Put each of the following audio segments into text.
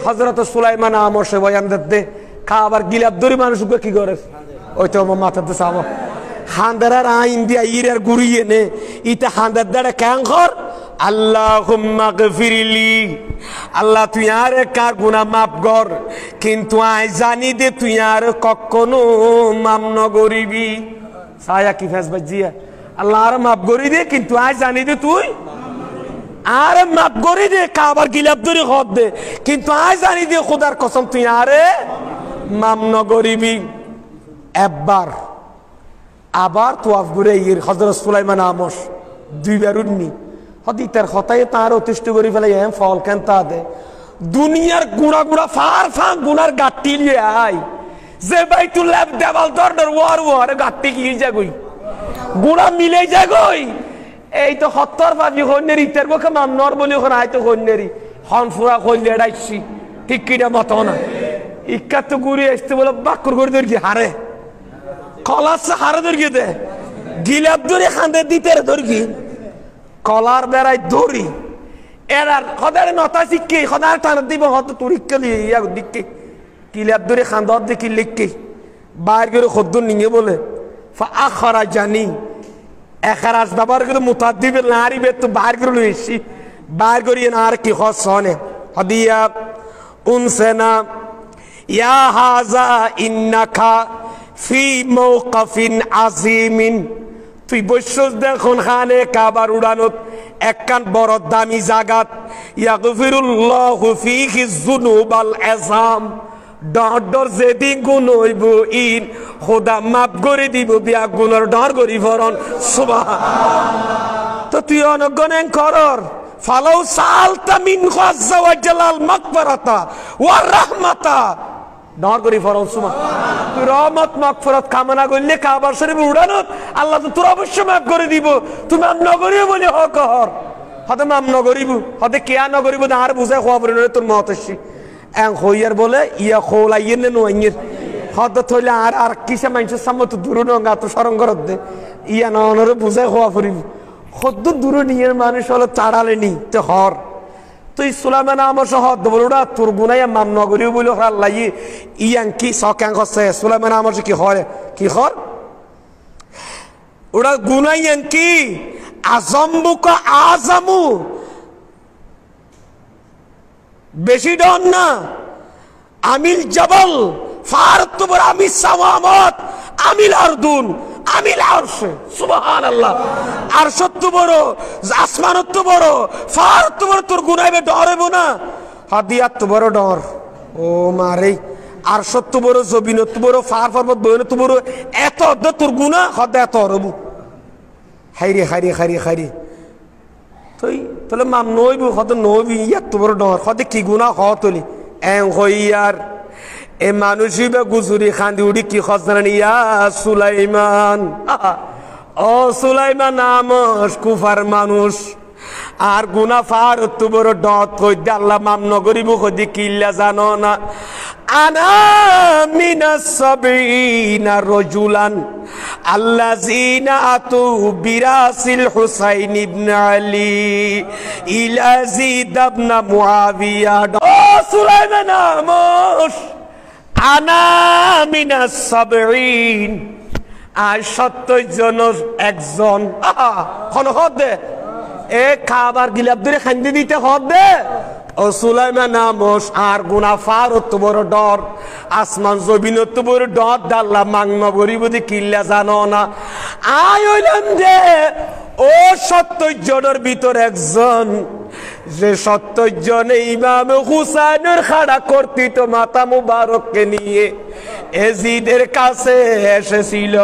হযরত সুলাইমান আমসে বয়ান দে খাবার গিলাপ ধরে মানুষকে কি করে ওই তো আমার মাথাতে চাবো হান্দারার আইন দিয়া ইরার গুড়িয়ে নে ইতে হান্দার দ্বারা ক্যাঙ্কর আল্লাহুম্মা গফিরলি আল্লাহ তুই আর কার গুনাহ মাফ কর কিন্তু আই জানি দে তুই আর কখনো মাফ ন করিবি ছায়া কি ফেস বাজিয়া আল্লাহ আর মাফ করি দে কিন্তু আই জানি দে তুই আর মাফ করি দে কাবার গিলাপ ধরে হদ দে কিন্তু আই জানি দে খোদার কসম তুই আরে মাফ ন করিবি একবার আবার তোয়াফ করে ইর হযরত সুলাইমান আমস দুইবার উঠনি হদি তার হতায় তার অতিষ্ঠ করে ফেলে এম ফল কেন তা দে দুনিয়ার গুড়া গুড়া ফার ফাঁ গুনার গাট্টি লিয়ে আই যে বাইতুল্লাহ দেওয়াল দরদর ওয়ার ওয়ার গাট্টি কি যাগই গুড়া মিলে যাগই এই তো হত্তর ভাবি হন্যের ইতের বকে মামনর বলি ওখানে আয় তো হন্যেরই হন ফুরা হইলে এড়াইছি ঠিক কিনা মতো না ইক্কা তো ঘুরে আসতে বলে বাক্কর করে ধরি হারে কলার হারে ধরি দে গিলাপ ধরে খান্দে দিতে ধরি কলার বেড়াই ধরি এরার সদায় নতা শিখে সদায় টান দিব হত তুরিকে লিয়ে দিকে গিলাপ ধরে খান্দ দেখি লিখকে বাইর করে খদ্দ নিয়ে বলে আখরা জানি এখারাজ বাবার করে মুতাদ দিবে নারিবে তো বাইর করে লইছি বাইর করিয়ে না আর কি হসনে হদিয়া উনসেনা ইয়া হাজা ইন্নাকা ফি মওকাফিন আজিমিন তুই বৈশ্বস দেখুন খানে কাবার উড়ানত একখান বড় দামি জাগাত ইয়াগফিরুল্লাহু ফীহি যুনুবাল আযাম ডর যেদিন গুণ হইব ইন খোদা মাফ করে দিব বিয়া গুণর ডর করি ফরন সুবহানাল্লাহ তো তুই অনগণেন করর ফালাউ সালতা মিন আযজা ওয়া জালাল মাগফিরাতা ওয়া রাহমাতা ডর করি ফরন সুবহানাল্লাহ তুই রহমত মাগফিরাত কামনা করলে কাবার শরীফ উড়ানত আল্লাহ তো তোর অবশ্যই মাফ করে দিব তুমি মাফ না করিও বলে হক হর হতে মাফ না করিব হতে কেয়া না করিব আর বুঝাই খবর তোর মত আসি এং হইয়ার বলে ইয়া খোলাইয়ের নে নোয়াইয়ের হদ থইলে আর কিসে মানুষের সামনে তো দূর নঙ্গা তো সরং করত দে ইয়া না অনরে বুঝাই খোয়া ফুরিব হদ্দ দূর নিয়ে মানুষ হলো চাড়ালে নি তো হর তুই সুলাইমান আমার হদ বলে ওরা তোর গুনাইয়া মাম নগরীও বলে আল্লাহ ইয়াং কি সকাং হচ্ছে সুলাইমান আমার কি হয় কি হর ওরা গুনাইয়াং কি আজম্বুকা আজামু বেশি ডন না আমিল জবল ফারতুবর আমি সামামত আমিল আরদুন আমিল আরশ সুবহানাল্লাহ আরশত বড় আসমানত বড় ফারত বড় তোর গুনাইবে ডরবে না হাদিয়াত বড় ডর ও মারে আরশত বড় জবিনত বড় ফার পর্বত বয়নত বড় এত তোর গুনাহ হদ এত রবু হাইরে হাইরে হাইরে হাইরে তুই তাহলে মাম নইবু হদ নবি এত বড় ডর হদে কি গুনাহ হতলি এং হইয়ার এ মানুষই বা গুজুরি খান্দি উড়ি কি খসনান ইয়া সুলাইমান ও সুলাইমান নামস কুফার মানুষ আর গুনা ফার তো বড় ডট কই দে আল্লাহ মাম নগরিব কদি কিল্লা জানো না আনা মিনাস সাবিনা রাজুলান আল্লাযিনা আতু বিরাসিল হুসাইন ইবনে আলী ইলা যিদ ইবনে মুআবিয়া ও সুলাইমান নামস আনা মিনাস সাবিন আর 70 জনের একজন কোন হদে এ খাবার গিলাপ ধরে খান্দি দিতে হদে ও সুলাইমান নামস আর গুনাহ ফারত বড় ডর আসমান জমিন তো বড় ডর দাল্লা মাংন গরিবদি কিল্লা জানো না আয় হইলাম যে ও 70 জনের ভিতর একজন যে 70 জনে ইমাম হুসাইনের খাড়া করতি তো মাথা মুবারককে নিয়ে এজিদের কাছে এসেছিল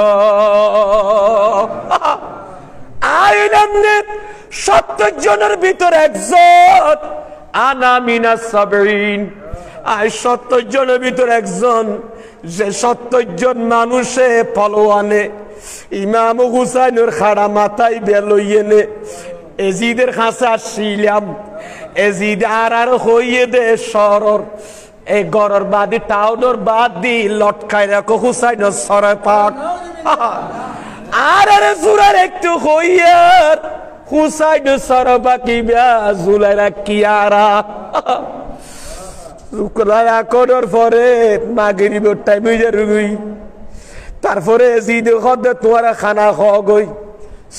আইলাম নে 70 জনের ভিতর একজন আনা মিনাস সাবিন আর 70 জনের ভিতর একজন যে 70 জন মানুষে ফলোয়ানে ইমাম হুসাইনের খাড়া মাথায় বেলইয়ে নে এজিদের কাছে আসছিলাম এজিদ আর হইয়ে দে সরর এই গরর বাদি টাউনের বাদ দি লটকাই রাখো হুসাইনের সরে পাক আর আরে জুরার একটু হইয়ার হুসাইনের সরে বাকি বিয়া জুলাইরা কিয়ারা শুক্লায়া করার পরে মাগরিবের টাইম হয়ে যাই তারপরে এজিদ খদ্দে তোমার খানা খাওয়া গই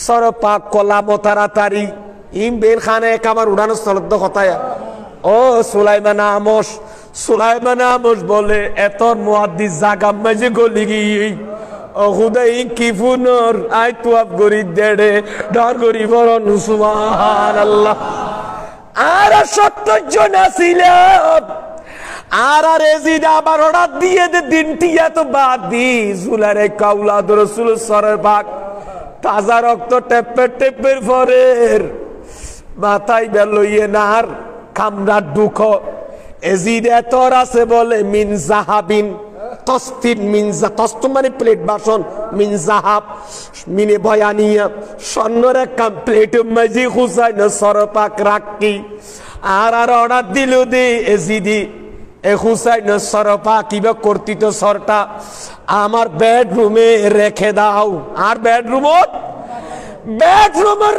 সর পাক কলাম তাড়াতাড়ি ইম বের খানে কামার উড়ানো স্থলত কথায় ও সুলাইমান আমস বলে এত মুহাদ্দিস জাগাম মাঝে গলি গিয়ে ও খুদাই কি ফুনর আই তুয়াব গরি দেড়ে ডর গরি বরণ সুবহানাল্লাহ আর 70 জন ছিলাম আর এজিদ আবার অর্ডার দিয়ে দে দিনটি এত বাদ দি জুলারে কাউলাদ রাসূল সরের পাক তাজা রক্ত টেপের পরের মাথায় বেলইয়ে নার কামরার দুঃখ এজিদ এতর আছে বলে মিন জাহাবিন তস্তিন মিনজা তস্ত মানে প্লেট বাসন মিন জাহাব মিনে বয়ানিয়া স্বর্ণের একটা প্লেট মাঝি খুঁজাই না সরপাক রাখি আর অর্ডার দিল দে এজিদি এ হুসাইন সরপা কিবা কর্তৃত সরটা আমার বেডরুমে রেখে দাও আর বেডরুমে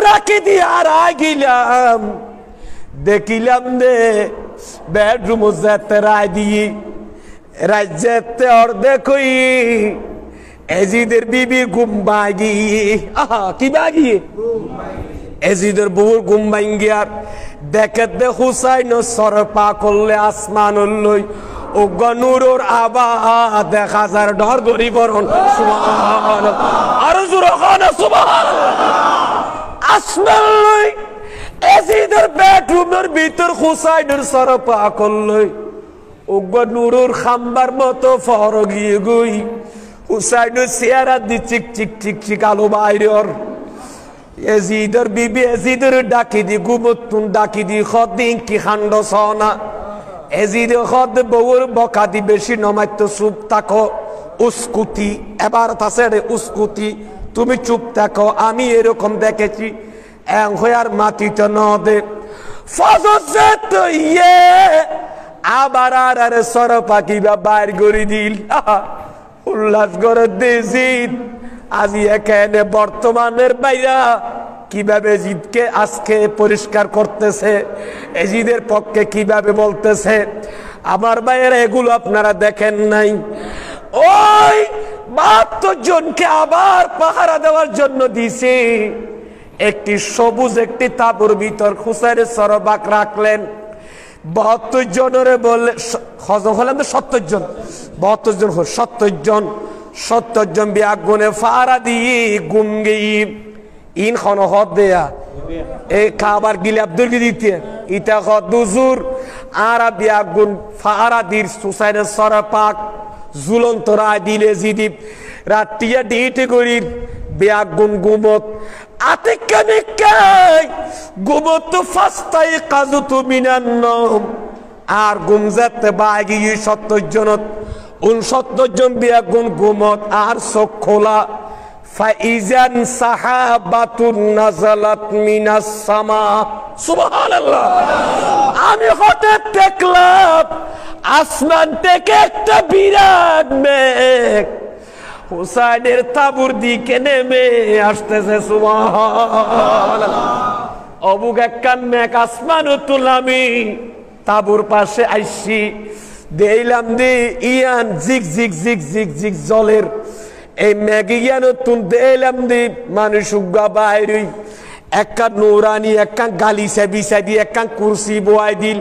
রাখি দি আর গিলাম দেখিলাম দে বেডরুম যেতে রায় দিয়ে রাজ্যতে অর্ধেক এজিদের বিবির ঘুম ভাগিয়ে কি ভাগিয়ে এজিদের বউর ঘুম ভাঙ্গিয়ার দেখে দে হুসাইন সরপা করলে আসমান লই ও গনুরোর আবা দেখা যার ডর গরি বরণ সুবহানাল্লাহ আর জোরে খানা সুবহানাল্লাহ আসমান লই এজিদের বেডরুমের ভিতর হুসাইনের সরপা করলে ও গনুরোর খাম্বার মতো ফর গিয়ে গই হুসাইনের চেহারা দি চিক আলো বাইরের এজিদের বিবি এজিদের ডাকি দি গুমতুন ডাকি দি খদিন কি খান্ড সনা এজিদ খদ বউর বকা দি বেশি নমাইত চুপ থাকো উস্কুতি এবার তাছে রে উস্কুতি তুমি চুপ থাকো আমি এরকম দেখেছি এং হয়ার মাটিতে নদে ফজত ইয়ে আবার আর সর পাখি বা বাইর গড়ি দিল উল্লাস করে দেজিদ আজি এখানে বর্তমানের বাইরা কিভাবে এজিদকে আজকে পরিষ্কার করতেছে এজিদের পক্ষে কিভাবে বলতেছে আমার ভাইয়েরা এগুলো আপনারা দেখেন নাই ওই 72 জনকে আবার পাহারা দেওয়ার জন্য দিছে একটি সবুজ একটি তাঁবুর ভিতর হুসাইনের সরবাক রাখলেন 72 জনের বলে হজম হলাম তো 70 জন 72 জন 70 জন বিয়াগুনে ফারা দিয়ে গুম গিয়ে ইন খন হদ দেয়া এই খাবার গিলে আব্দুল দিতে ইটা হদ দুজুর আর বিয়াগুন ফারা দির হুসাইনের সরপাক ঝুলন্ত রায় দিলে জিদিপ রাতিয়া ডিটে করির বিয়াগুন গুমত আতে কানে কাই গুমত ফাস্তাই কাজুতু মিনান্নম আর গুম যেতে বাগি 70 জনত 69 জন বিয়াগুন গুমত আর চোখ খোলা ফাইজান সাহাবাতুন নাযালাত মিনাস সামা সুবহানাল্লাহ আমি হঠাৎ দেখলাম আসমান থেকে একটা বিরাট মেঘ হুসাইনের তাঁবুর দিকে নেমে আসতেছে সুবহানাল্লাহ অবুক একখান মেঘ আসমানও তুলামি তাঁবুর পাশে আইসি দেখলাম দি ইয়ান জিগ জিগ জিগ জিগ জিগ জলের এই মেঘিয়ান তুন দেখলাম দি মানুষ উগা বাইরই একটা নুরানি একটা গালিসা বিছাই দি একটা কুরসি বয়াই দিল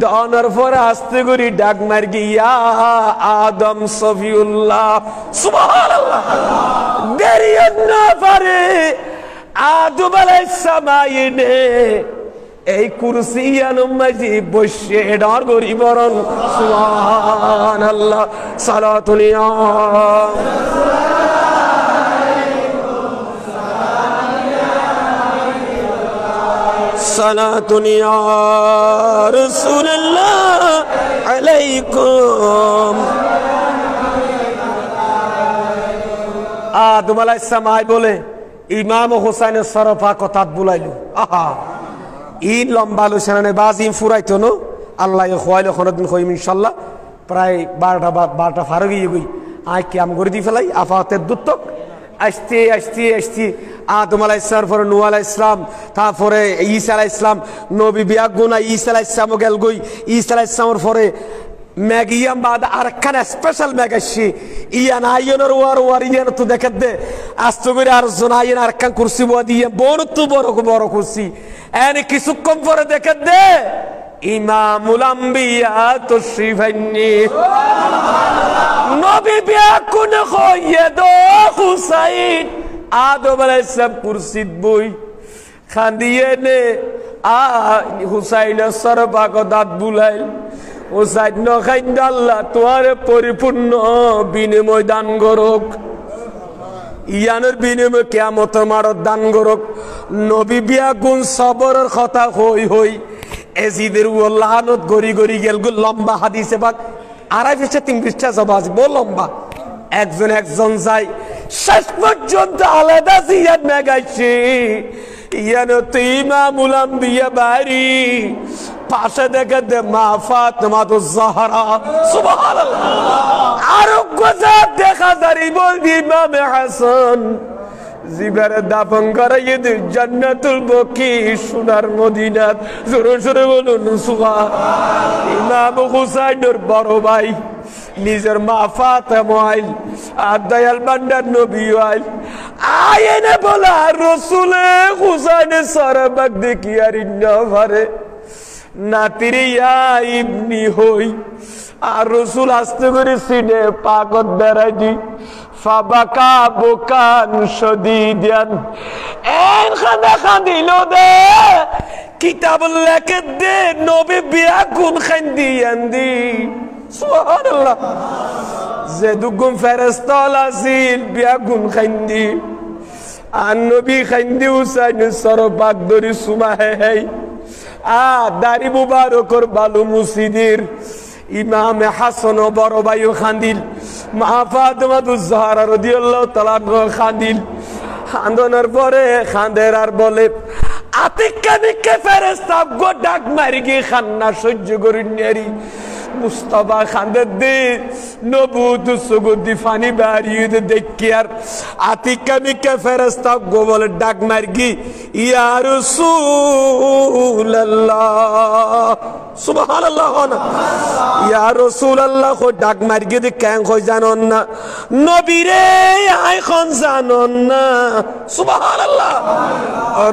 দনের পরে আস্তে করে ডাক মার গিয়া আদম সফিউল্লাহ সুবহানাল্লাহ দেরি না পারে আদম আলাইহিস সালামে এই কুরসি আনমাজি বসে ডর গরি বরণ সুবহানাল্লাহ সালাতুল ইয়া সালাতুন ইয়া রাসূলুল্লাহ আলাইকুম আদম আলাইহিস সালাম বলে ইমাম হোসেনের সরফা কথা বুলাইলো আহা ই লম্বা আলোচনা বাজিম ফুরাইতো নো আল্লাহ খোয়াইলো কোনদিন কইম ইনশাআল্লাহ প্রায় 12টা ফার গিয়ে গই আই কি আম করে দি ফেলাই আফাতের দুত্তক আসতে আদম আলাইহিস সালাম পরে নূহ আলাইহিস সালাম তারপরে ঈসা আলাইহিস সালাম নবী বিয়াগুনা ঈসা আলাইহিস সালাম গেল গই ঈসা আলাইহিস সালামের পরে ম্যাগিয়াম বাদ আর একখান স্পেশাল ম্যাগ আসছি ইয়ান আইয়নের ওয়ার ইয়ান তো দেখে দে আস্ত করে আর জন আইয়ন আর একখান কুরসি বয়া দিয়ে বড় তো বড় কুরসি এনে কিছুক্ষণ পরে দেখে দে ইমামুল আম্বিয়া তশরিফাইনি নবী বিয়া কোন খয়েদ হুসাইন আদম আলাইহিস সালাম কুরসিত বই খান্দিয়ে নে হুসাইনের সরবাগ দাঁত বুলাইল হুসাইন নখাইন আল্লাহ তোমার পরিপূর্ণ বিনিময় দান করুক ইয়ানের বিনিময় কিয়ামতের মারত দান করুক নবী বিয়া গুণ সবরের কথা হই এজিদের লানত গড়ি গেল লম্বা হাদিসে বাক 2.5 পৃষ্ঠা 3 পৃষ্ঠা জবাজ বল লম্বা একজন যাই শেষ পর্যন্ত আলাদা জিয়াদ মেগাইছে ইয়ানো তো ইমামুল আম্বিয়া বাড়ি পাশে দেখে দে মা ফাতেমা জাহরা সুবহানাল্লাহ আর গোজা দেখা যারি বলবি ইমাম হাসান জিবারে দাফন করাইয়ে দে জান্নাতুল বকি সোনার মদিনাত জোরে জোরে বলুন সুবহানাল্লাহ ইমাম হুসাইনের বড় ভাই নিজের মা ফাতেমা আইল আর দয়াল বান্দার নবী আইল আয়েনে বলা রাসূলে হুসাইনের সরবাক দেখি আর ইন্না ভারে নাতিরে ইয়া ইবনি হই আর রাসূল আস্তে করে সিনে পাকত বেড়াই দি ফাবাকা বুকান শদীদান এন খান্দিল দে কিতাব লেখে দে নবী বিয়া গুন খান্দি সুবহানাল্লাহ যে দুগুন ফেরেশতা আসিল বিয়া গুন খান্দি আর নবী খান্দি হুসাইন সরবাক দরি সুমা হে দাড়ি মুবারকর বালু মুসিদির ইমাম হাসান বড় ভাই খান্দিল মা ফাতেমা জাহরা রাদিয়াল্লাহু তাআলা খান্দিল খান্দনের পরে খান্দের আর বলে আতিকানিকে ফেরেশতা গো ডাক মারি গিয়ে খান্না সহ্য করি নেরি মুস্তাফা খান্দের দে নবুত সুগদি ফানি বাড়িয়ে দেখিয়ার আতিকানিকে ফেরেশতা গো বলে ডাক মারি গি ইয়া রাসূলুল্লাহ সুবহানাল্লাহ ইয়া রাসূলুল্লাহ কো ডাক মারি গি দে কেন কই জানন না নবীরে আইখন জানন না সুবহানাল্লাহ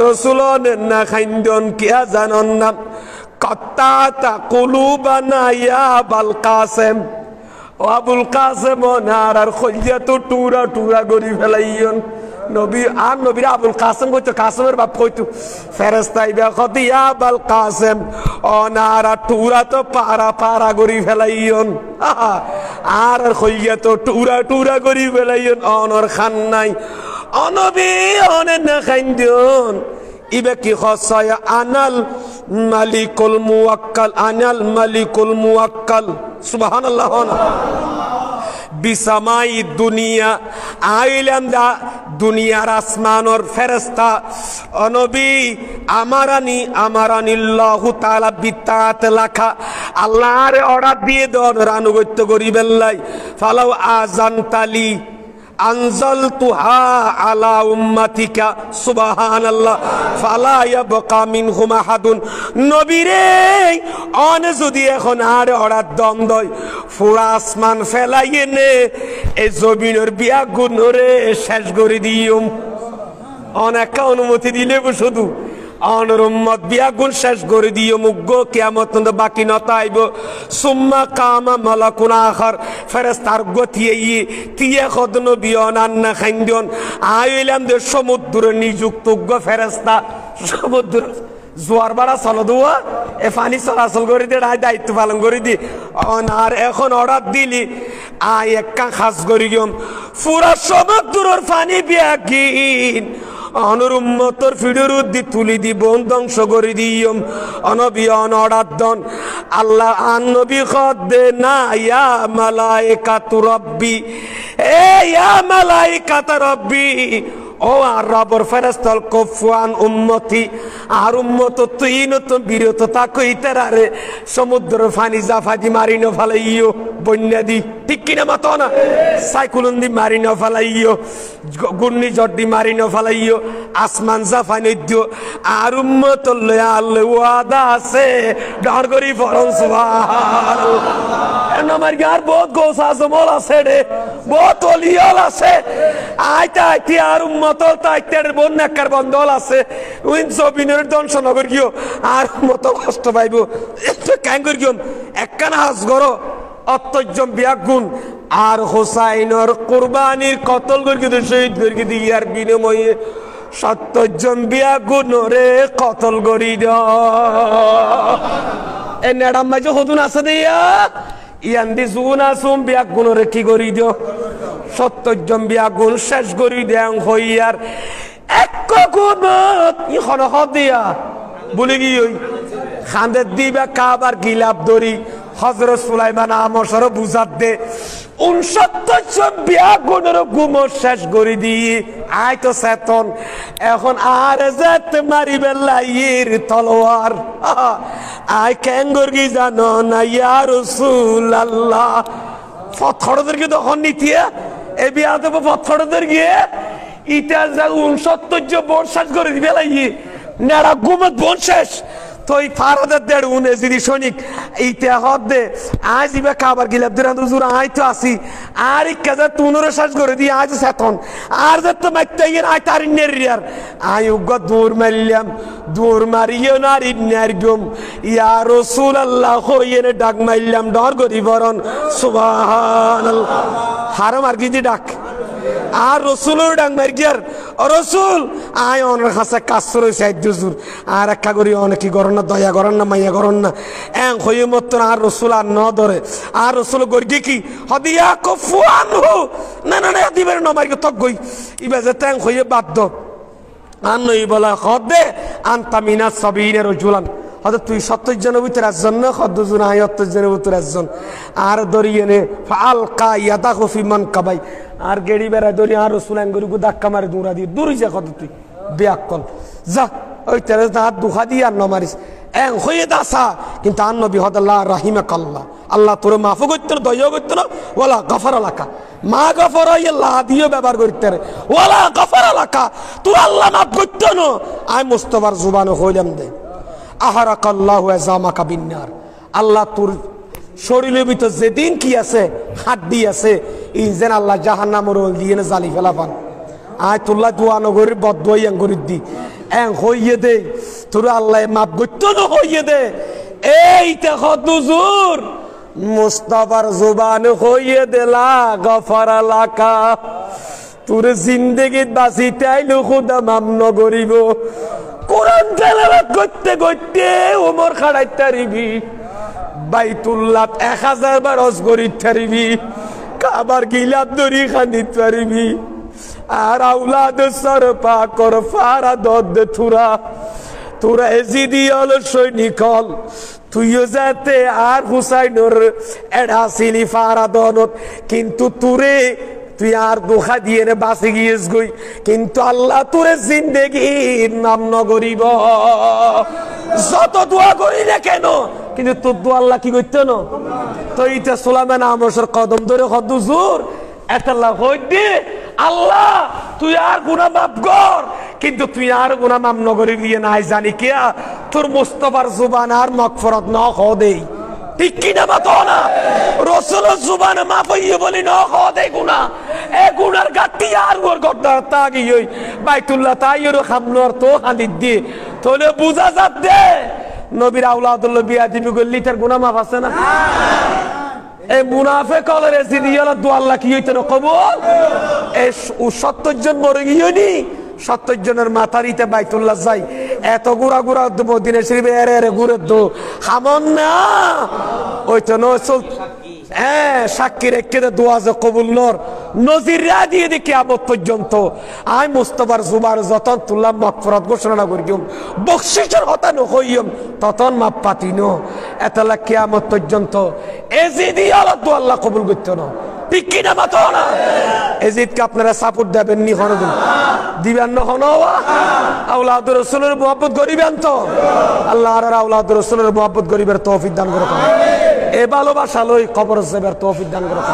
রাসূলন না খাইন্দন কিয়া জানন না কাত্তা কুলুবানা ইয়া আবুল কাসেম ও আবুল কাসেম নারার খলিয়া তো টুরা গরি ফেলাইয়ন নবী আর নবীর আবুল কাসেম কইতো কাসেমের বাপ কইতো ফেরেশতা ইবা খতি ইয়া আবুল কাসেম ও নারা টুরা তো পারা গরি ফেলাইয়ন আর খলিয়া তো টুরা গরি ফেলাইয়ন অনর খান নাই অনবী অনে না খাইন্দন ইবে কি খসায়া আনাল মালিকুল মুওয়াক্কাল সুবহানাল্লাহ বিসামাই দুনিয়া আইলাম দা দুনিয়ার আসমানর ফেরেশতা নবী আমারানিল্লাহু তাআলা বিতাত লাখা আল্লাহর অর্ডার দিয়ে দর আনুগত্য করিবেন লাই ফালাউ আযানতালি আনজালতুহা আলা উম্মাতিকা সুবহানাল্লাহ ফালা ইয়াবকা মিনহুম আহাদুন নবীরে অনে যদি এখন আর অর্ডার দয় পুরা আসমান ফেলাইয়ে নে এই জমিনের বিয়া গুণরে শেষ করে দিও অনেক অনুমতি দিলে শুধু অনর উম্মত বিয়া গুণ শেষ করে দিও মুগ্গ কিয়ামত বাকি নতাইব সুম্মা কামা মালাকুন আখার ফেরেশতার গতিয়ে তিয়ে খদ নবী অনান্না খাইন্দন আইলাম দে সমুদ্রে নিযুক্ত ফেরেশতা সমুদ্র জোয়ার বাড়া চলো দোয়া এ পানি চলাচল করে দিয়ে দায়িত্ব পালন করে দি আর এখন অর্ডার দিলি আই একটা খাস করি গম পুরা সমুদ্রের পানি বিয়া কিন অনর উম্মতর ফিডের উদ্দি তুলি দি বন ধ্বংস করে দিয়ম অনবী অর্ডার দন আল্লাহ আন নবী খদ দে না ইয়া মালাইকাতু রব্বি এ ইয়া মালাইকাতু রব্বি ও আর রবর ফেরেশতাল কুফান উম্মতি আর উম্মত তুইন তো বিরত তাকইতে রে সমুদ্র পানি জাফাজি মারিনো ফালাইও বন্যা দি ঠিক কিনা মতো না সাইকুলন দি মারিনো ফালাইও গুন্নি জড্ডি মারিনো ফালাইও আসমান জাফানি দিও আর উম্মত লয়া আল্লাহ ওয়াদা আছে ডর করি ফরন সুবহানাল্লাহ আমার গার বহুত গোস আজমল আছে রে, বহুত অলিয়ল আছে। আইতে আইতে আর উম্মতল তাইতের বন্যাকার বন্ধল আছে। উইন জবিনের দংশনগর গিও আর মত কষ্ট পাইব। একটু ক্যাঙ্গর গিও একখানা হাজ গরো অত্যজম বিয়াগুণ আর হোসাইনর কুরবানির কতল করে কিন্তু শহীদ করে দিয়ার বিনিময়ে 70 জন বিয়াগুণ রে কতল করি দ এ নেড়াম মাঝে হদুন আছে দিয়া ইয়ান্দি জুন আসুম বিয়াগুণ রে কি করি দিও 70 জন বিয়াগুণ শেষ করি দেন হইয়ার এক গুণ ইখন হদ দিয়া বলে কি ওই খান্দের দিবা কাবার গিলাপ দরি হযরত সুলাইমান আমসর বুঝাত দে 69 জন বিয়াগুণের গুম শেষ করে দিয়ে আয় তো চেতন এখন আর যেত মারিবে লাইয়ের তলোয়ার আয় ক্যাঙ্গর কি জানো না ইয়া রাসূলুল্লাহ পথরদেরকে তখন নিতিয়া এ বিয়া দেব পথরদের গিয়ে ইটা যা 69 জন বোন শেষ করে দিবে লাইয়ে নেড়া গুমত বোন শেষ তোই ফারাদের দেড় উনে যদি সৈনিক এইটা হদে আজ ইবা খাবার গিলাপ দিরান হুজুর আই তো আসি আর কাজা তুনরে শ্বাস করে দি আজ সেতন আর যত মাইতাইয়ের আই তার নেরিয়ার আই উগ দূর মারলাম দূর মারিও নারী নারগম ইয়া রাসূলুল্লাহ হইয়ের ডাক মারলাম ডর গরি বরণ সুবহানাল্লাহ হারাম আর কি ডাক আর রসুলের ডাক মার গিয়ার রসুল আয় অনেক হাসে কাজ সাহায্য জুর আর একটা করি অনেক করেন না দয়া করেন না মাইয়া করেন না এং হয়ে মত আর রসুল আর ন ধরে আর রসুল গর্গে কি হদিয়া কফু আনহু না না না দিবের ন মারি তক গই ইবা যে ট্যাং হয়ে বাধ্য আর নই বলা হদে আনতা মিনাস সাবিনের রজুলান হয়তো তুই 70 জনের ভিতরে একজন না কত জন 70 জনের ভিতরে একজন আর দরিয়ে নে ফালকা ইয়াদাহু ফি মানকাবাই আর গেড়ি বেড়া দরি আর রাসূল আঙ্গুরু ধাক্কা মারে দৌড়া দি দূর যা কত তুই বিয়াক্কল যা ওই তেরে হাত দুখা দি আর ন মারিস এং হয়ে দাসা কিন্তু আর নবী হদাল্লাহ রাহিমাকাল্লাহ আল্লাহ তোর মাফ করতে দয়া করতে না ওয়ালা গফারা লাকা মা গফারা আল্লাহ দিও ব্যবহার করতে রে ওয়ালা গফারা লাকা তুই আল্লাহ মাফ করতে না আই মুস্তাফার জুবানে হইলাম দে আহারাকাল্লাহু আযামাকা বিন্নার আল্লাহ তোর শরীরের ভিতর যেদিন কি আছে হাড্ডি আছে ইনজেন আল্লাহ জাহান্নামের রোল দিয়ে না জালি ফেলাবান আয় তুল্লাহ দোয়া নগরী বদদোয়াই আঙ্গুরি দি এং হইয়ে দে তোর আল্লাহ মাফ করতে না হইয়ে দে এইটা হুজুর মুস্তাফার জুবানে হইয়ে দেলা গফারা লাকা তোর জিন্দেগিত বাঁচিতে আইলো খুদা মাফ নগরিব কোরআন তেলাওয়াত করতে করতে ওমর খাড়াই তারিবি বাইতুল্লাহ 1000 বার হজ করি তারিবি কাবার গিলাপ দরি খানিত পারিবি আর আওলাদ সর পাকর ফারাদদ থুরা তোরা এজিদি হল সৈনিকল তুইও যাতে আর হুসাইনর এডাসিলি ফারাদনত কিন্তু তুরে তুই আর দুঃখা দিয়ে রে বাঁচে গিয়েছ গই কিন্তু আল্লাহ তোরে জিন্দেগির নাম নগরিব যত দোয়া করি না কেন কিন্তু তোর দোয়া আল্লাহ কি করতে না তো এইটা সুলাইমান আমসর কদম ধরে হুজুর এতাল্লাহ হইতে আল্লাহ তুই আর গুনাহ মাফ কর কিন্তু তুই আর গুনাহ মাফ নগরি গিয়ে নাই জানি কিয়া তোর মুস্তাফার জুবান আর মাগফিরাত না দেই ঠিক কিনা মাতো না রাসূলের জুবানে মাফ হইয়ে বলি না দে গুনাহ এ গুনার গাটি আর গোর গড্ডা তাগি হই বাইতুল্লাহ তাইয়র খামনোর তো হাদিদ দি তোলে বুঝা যাত দে নবীর আওলাদুল্লাহ বিয়া দিবি গল্লি তার গুনাহ মাফ আছে না এই মুনাফিক হলে রেজিদিয়াল দোয়া আল্লাহ কি হইতো না কবুল এই 70 জন মরে গিয়েনি 70 জনের মাথারিতে বাইতুল্লাহ যাই এত গুড়া গুড়া মদিনা শরীফে এরে এরে ঘুরে দো হামন না ওই তো নসল হ্যাঁ সাক্ষী রেখে দোয়া যে কবুল নর নজিরা দিয়ে দি কিয়ামত পর্যন্ত আই মুস্তাফার জুবার যতন তুল্লাম মাগফিরাত ঘোষণা করিম বকশিশের কথা নহইম ততন মাপ পাতিনো এতলা কিয়ামত পর্যন্ত এজিদি আল্লাহ দোয়া আল্লাহ কবুল করতে না ঠিক কিনা মাতো না এজিদকে আপনারা সাপোর্ট দেবেন নি হনদিন দিবেন না হনওয়া আওলাদ রাসূলের মুহাব্বত করিবেন তো আল্লাহ আর আওলাদ রাসূলের মুহাব্বত করিবার তৌফিক দান করুন এ ভালোবাসা লই কবর যাবার তৌফিক দান করুন।